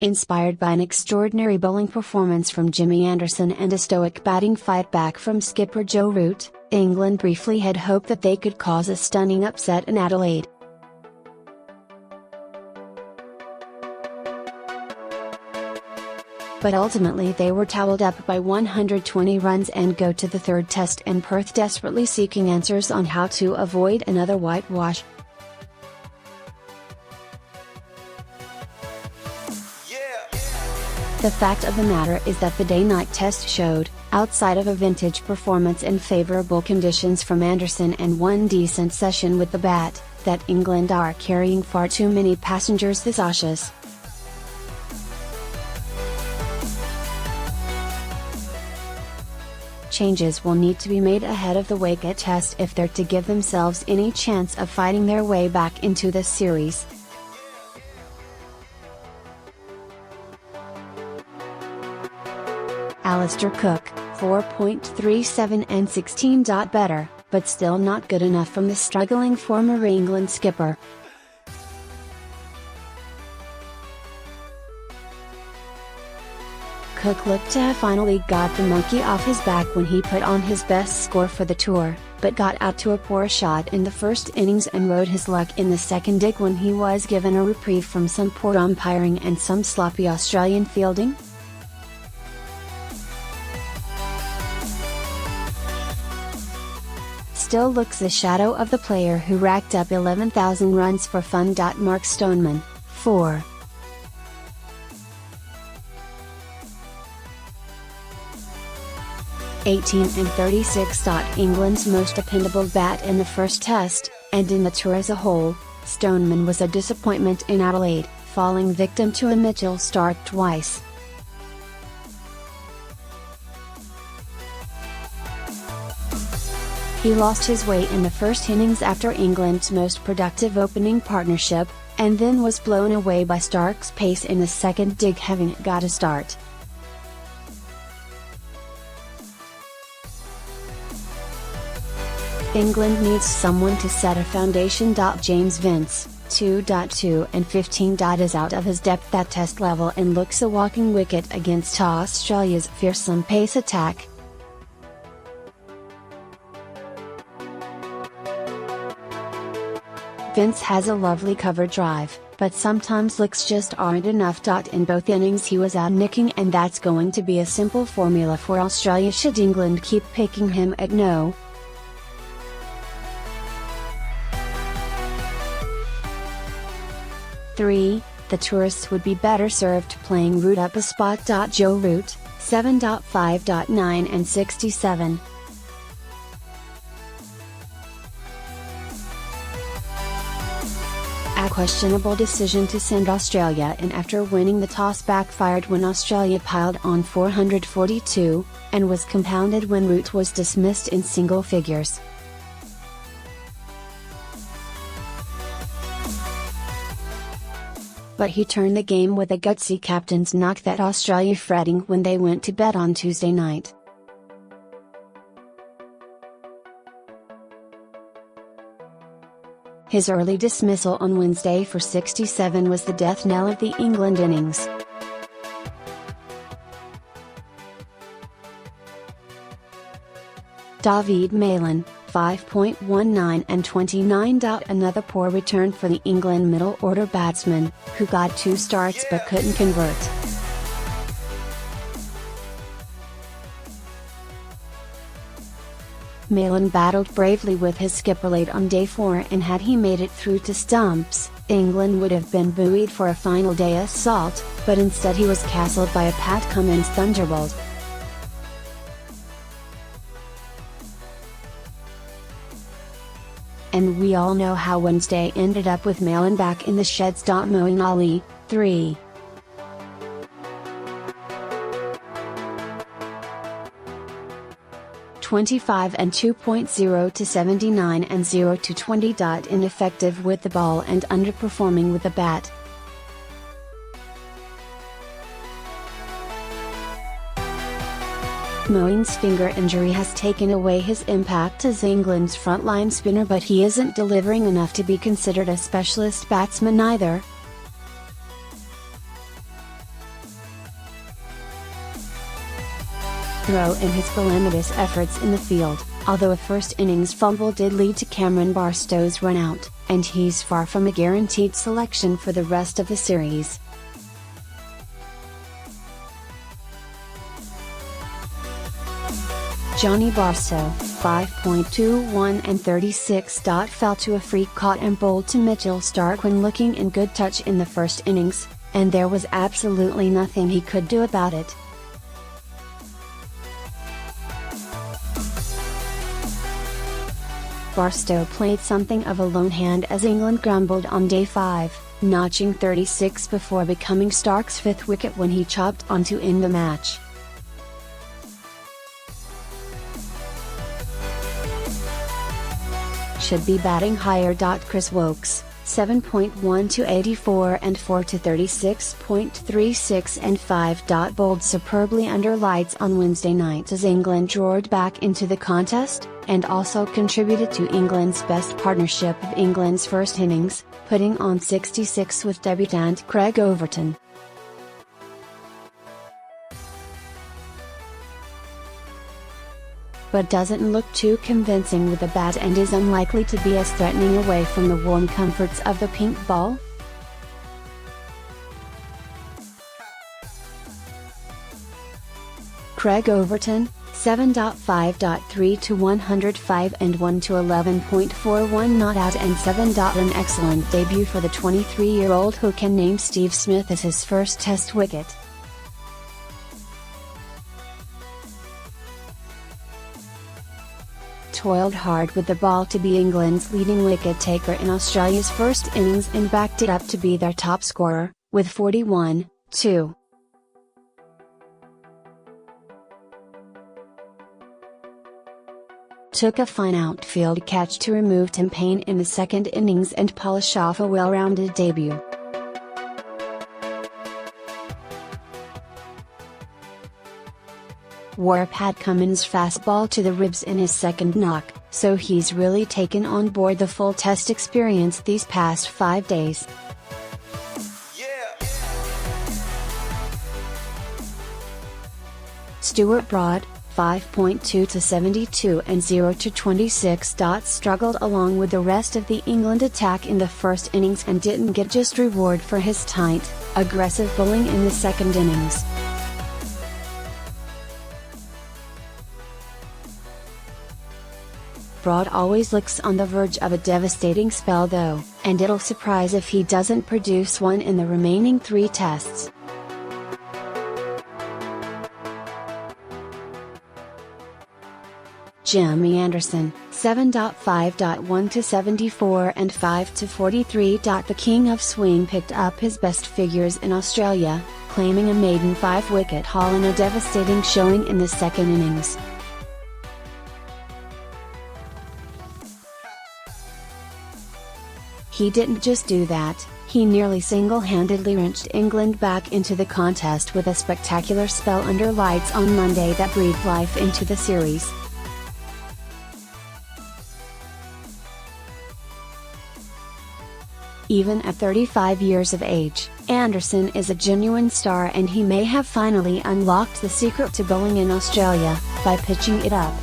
Inspired by an extraordinary bowling performance from Jimmy Anderson and a stoic batting fight back from skipper Joe Root, England briefly had hoped that they could cause a stunning upset in Adelaide. But ultimately they were towelled up by 120 runs and go to the third test in Perth desperately seeking answers on how to avoid another whitewash. The fact of the matter is that the day-night test showed, outside of a vintage performance in favourable conditions from Anderson and one decent session with the bat, that England are carrying far too many passengers this Ashes. Changes will need to be made ahead of the Wake Test if they're to give themselves any chance of fighting their way back into this series. Alistair Cook, 4.37 and 16 better, but still not good enough from the struggling former England skipper. Cook looked to have finally got the monkey off his back when he put on his best score for the tour, but got out to a poor shot in the first innings and rode his luck in the second dig when he was given a reprieve from some poor umpiring and some sloppy Australian fielding. Still looks the shadow of the player who racked up 11,000 runs for fun. Mark Stoneman, 4. and 36. England's most dependable bat in the first test, and in the tour as a whole, Stoneman was a disappointment in Adelaide, falling victim to a Mitchell start twice. He lost his way in the first innings after England's most productive opening partnership, and then was blown away by Stark's pace in the second dig, having got a start. England needs someone to set a foundation. James Vince, 2.2 and 15. Is out of his depth at test level and looks a walking wicket against Australia's fearsome pace attack. Vince has a lovely cover drive, but sometimes licks just aren't enough. In both innings he was out nicking, and that's going to be a simple formula for Australia should England keep picking him at no. The tourists would be better served playing Root up a spot. Joe Root, 7.5.9 and 67. A questionable decision to send Australia in after winning the toss backfired when Australia piled on 442, and was compounded when Root was dismissed in single figures. But he turned the game with a gutsy captain's knock that Australia fretting when they went to bed on Tuesday night. His early dismissal on Wednesday for 67 was the death knell of the England innings. David Malin, 5.19 and 29. Another poor return for the England middle order batsman, who got 2 starts but couldn't convert. Malin battled bravely with his skipper late on day 4, and had he made it through to stumps, England would have been buoyed for a final day assault, but instead he was castled by a Pat Cummins thunderbolt. And we all know how Wednesday ended up with Malin back in the sheds. Moeen Ali, 3. 25 and 2.0 to 79 and 0 to 20. Ineffective with the ball and underperforming with the bat. Moeen's finger injury has taken away his impact as England's frontline spinner, but he isn't delivering enough to be considered a specialist batsman either. throw in his calamitous efforts in the field, although a first innings fumble did lead to Cameron Barstow's run out, and he's far from a guaranteed selection for the rest of the series. Johnny Barstow, 5.21 and 36. Fell to a freak caught and bowled to Mitchell Starc when looking in good touch in the first innings, and there was absolutely nothing he could do about it. Barstow played something of a lone hand as England grumbled on day 5, notching 36 before becoming Starc's 5th wicket when he chopped on to end the match. Should be batting higher. Chris Wokes, 7.1 to 84 and 4 to 36.36 and 5. Bowled superbly under lights on Wednesday night as England roared back into the contest, and also contributed to England's best partnership of England's first innings, putting on 66 with debutant Craig Overton. But doesn't look too convincing with the bat and is unlikely to be as threatening away from the warm comforts of the pink ball. Craig Overton, 7.5.3 to 105 and 1 to 11.41 not out and 7. An excellent debut for the 23-year-old who can name Steve Smith as his first Test wicket. Toiled hard with the ball to be England's leading wicket-taker in Australia's first innings and backed it up to be their top scorer, with 41, 2. Took a fine outfield catch to remove Tim Paine in the second innings and polish off a well-rounded debut. Wore Pat Cummins' fastball to the ribs in his second knock, so he's really taken on board the full Test experience these past 5 days. Stuart Broad, 5.2 to 72 and 0 to 26. Struggled along with the rest of the England attack in the first innings and didn't get just reward for his tight, aggressive bowling in the second innings. Broad always looks on the verge of a devastating spell though, and it'll surprise if he doesn't produce one in the remaining 3 tests. Jimmy Anderson, 7.5.1 to 74 and 5 to 43. The king of swing picked up his best figures in Australia, claiming a maiden 5-wicket haul in a devastating showing in the second innings. He didn't just do that, he nearly single-handedly wrenched England back into the contest with a spectacular spell under lights on Monday that breathed life into the series. Even at 35 years of age, Anderson is a genuine star and he may have finally unlocked the secret to bowling in Australia, by pitching it up.